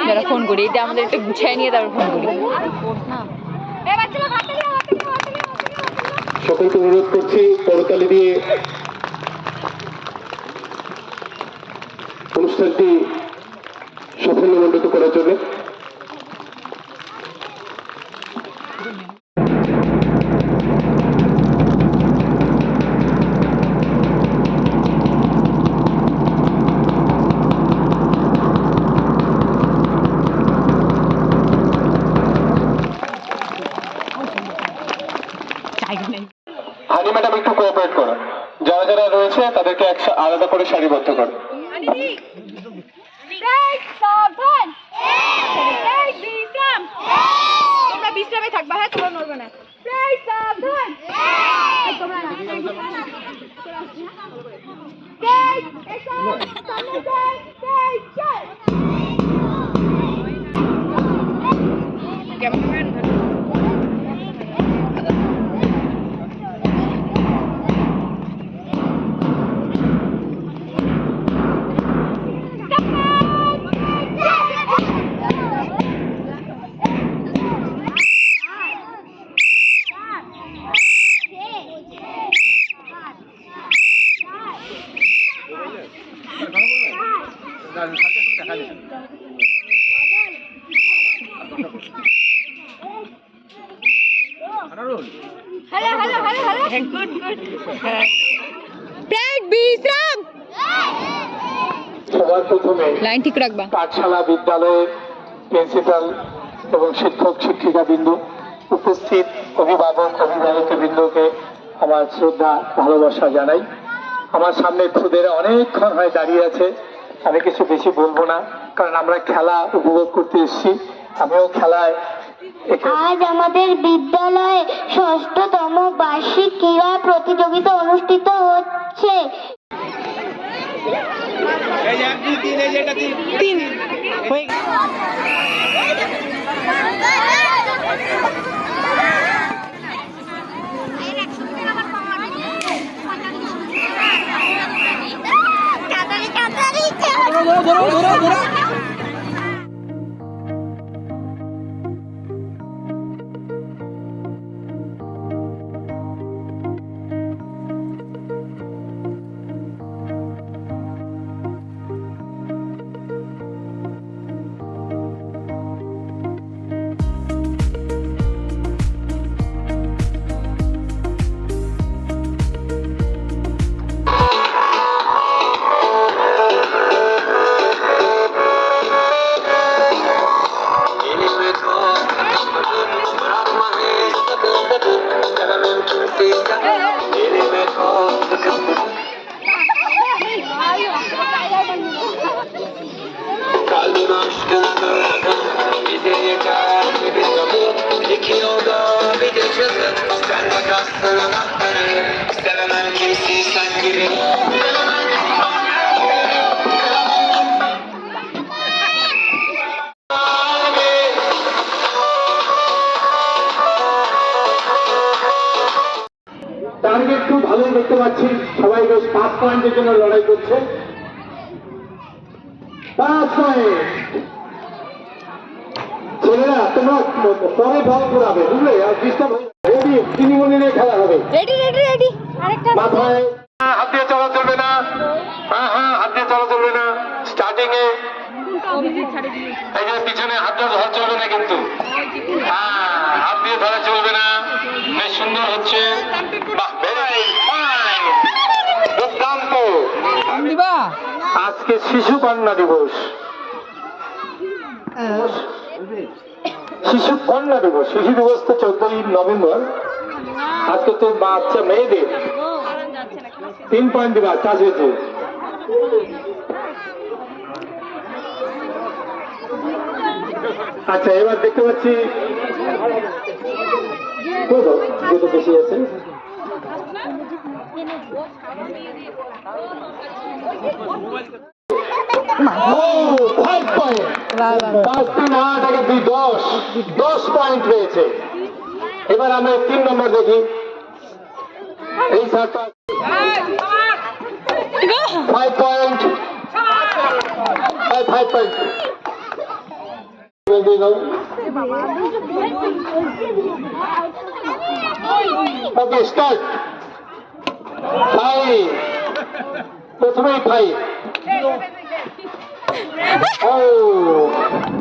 দাঁড়া ফোন করি, এটা আমাদের একটু গুছিয়ে নিয়ে তারপর ফোন করি। সকলকে অনুরোধ করছি করতালি দিয়ে অনুষ্ঠানটি সাফল্যমণ্ডিত করার জন্য। হানি ম্যাডাম একটু কোঅপারেট করো, যারা যারা রয়েছে তাদেরকে আলাদা করে সারিবদ্ধ করো। তোমরা বিশ্রামে থাকবা, হ্যাঁ তোমরা নড়বে না। সবার প্রথমে লাইন ঠিক রাখবা। পাঠশালা বিদ্যালয়ের প্রিন্সিপাল এবং শিক্ষক শিক্ষিকা বিন্দু, উপস্থিত অভিভাবক অভিভাবকবৃন্দকে আমার শ্রদ্ধা ভালোবাসা জানাই। আমার সামনে খুদেরা অনেকক্ষণ হয় দাঁড়িয়ে আছে, আমি কিছু বেশি বলবো না, কারণ আমরা খেলা উপভোগ করতে এসেছি। আমিও খেলায়। আজ আমাদের বিদ্যালয়ে ৬ষ্ঠতম বার্ষিক ক্রীড়া প্রতিযোগিতা অনুষ্ঠিত হচ্ছে। টার্গেট খুব ভালো দেখতে পাচ্ছি, সবাই বেশ 5 পয়েন্টের জন্য লড়াই করছে। 5 পয়েন্ট। ছেলেরা তোমরা পরে বল করাবে, বুঝলে? আর ডিস্টার্ব হয়ে রেডি, 3 মিনিটে খেলা হবে। Ready ready ready. আরেকটা মাথায় হাত দিয়ে চলা চলবে না। হ্যাঁ হ্যাঁ, হাত দিয়ে চলা চলবে না। স্টার্টিং এ এই যে পিছনে হাতটা ধরা চলবে না কিন্তু। হ্যাঁ, হাত দিয়ে ধরা চলবে না। বেশ সুন্দর হচ্ছে। বাহ, ভেরি ফাইন, দুর্দান্ত। আজকে শিশু কন্যা দিবস। শিশু কন্যা দিবস, শিশু দিবস তো 14ই নভেম্বর। আজকে তো বাচ্চা মেয়েদের 3 পয়েন্ট দিবা, কাজ হয়েছে। আচ্ছা, এবার দেখতে পাচ্ছি যেটা বেশি আছে। দশ পয়েন্ট পেয়েছে। এবার আমরা 3 নম্বর দেখি। এই সারটা 5 পয়েন্ট। 5 points. Okay, start. 5. প্রথমেই 5.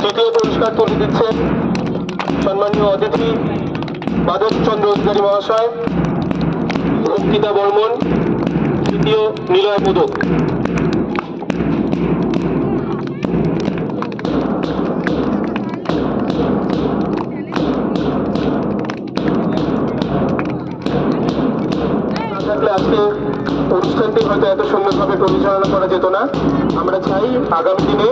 তৃতীয় পুরস্কার তুলে দিচ্ছেন সম্মানীয় অতিথি মাধব চন্দ্র অধিকারী মহাশয়, অঙ্কিতা বর্মন। তৃতীয় নিলয় মোদক। থাকলে আজকে অনুষ্ঠানটি হয়তো এত সুন্দরভাবে পরিচালনা করা যেত না। আমরা চাই আগামী দিনে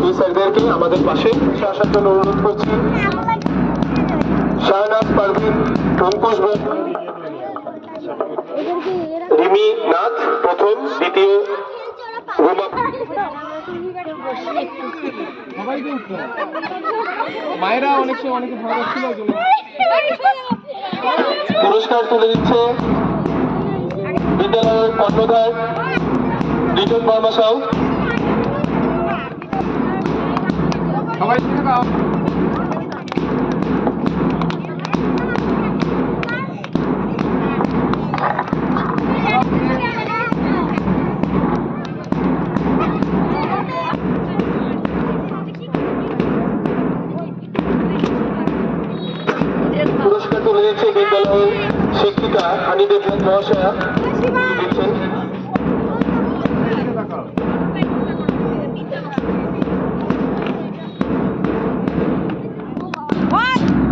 এই স্যারদেরকে আমাদের পাশে আসার জন্য অনুরোধ করছি। শাহনাজ পারভিন, অঙ্কুশ বোস, রিমি নাথ প্রথম, দ্বিতীয় রুমা। মায়েরা অনেক সময় অনেকে ভয় ছিল। পুরস্কার তুলে দিচ্ছে বিদ্যালয়ের কর্ণধার রিটন বর্মা সাউ। সবাই পুরস্কার তুলে দিচ্ছে বিদ্যালয়ের শিক্ষিকা হানি দেবনাথ মহাশয়া দিচ্ছেন।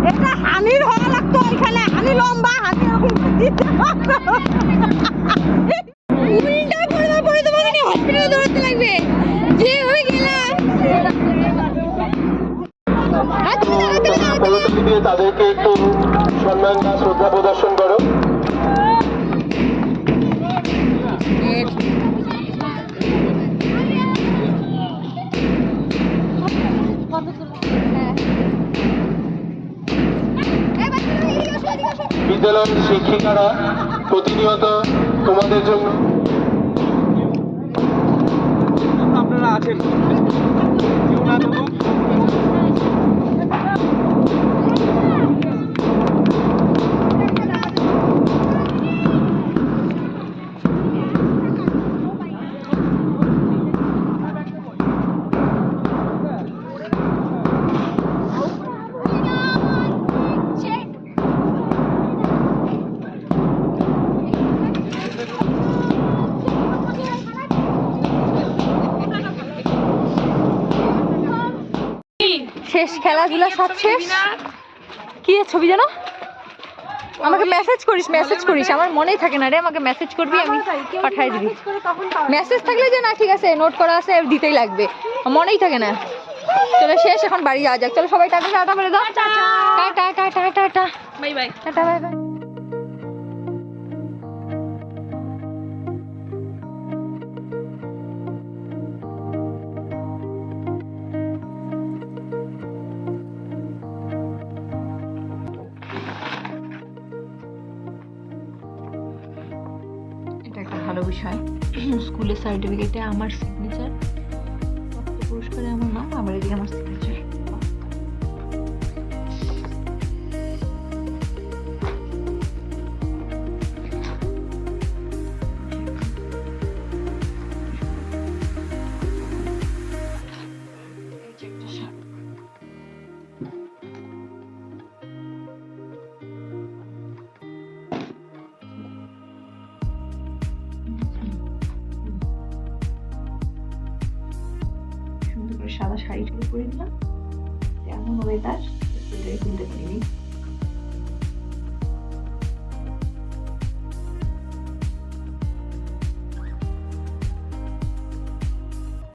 এটা হানির হওয়া লাগতো এখানে, হানি লম্বা, হানি এরকম উল্টা পড়ে তোমাকে নিয়ে হসপিটালে দৌড়াতে লাগবে। যে হয়ে গেলাম করতালি দিয়ে তাদেরকে একটু সম্মান বা শ্রদ্ধা প্রদর্শন করো। বিদ্যালয়ের শিক্ষিকারা প্রতিনিয়ত তোমাদের জন্য আপনারা আছেন। শেষ, খেলাধুলা সব শেষ। কি ছবি জানো? আমাকে মেসেজ করিস, আমার মনেই থাকে না রে। আমাকে মেসেজ করবি, আমি পাঠাই দিবি। মেসেজ থাকলে যে না ঠিক আছে, নোট করা আছে, দিতেই লাগবে, মনেই থাকে না। চলো শেষ, এখন বাড়ি যাওয়া যাক। চলো সবাই টাটা টাটা বলে দাও। Tata tata tata bye bye, tata bye bye. একটা ভালো বিষয়, স্কুলের সার্টিফিকেটে আমার সিগনেচার, পুরস্কারে আমার নাম, আবার এদিকে আমার সিগনেচার। সাদা শাড়ি পরে দিলাম, এমন ওয়েদার, খুলতে পারিনি।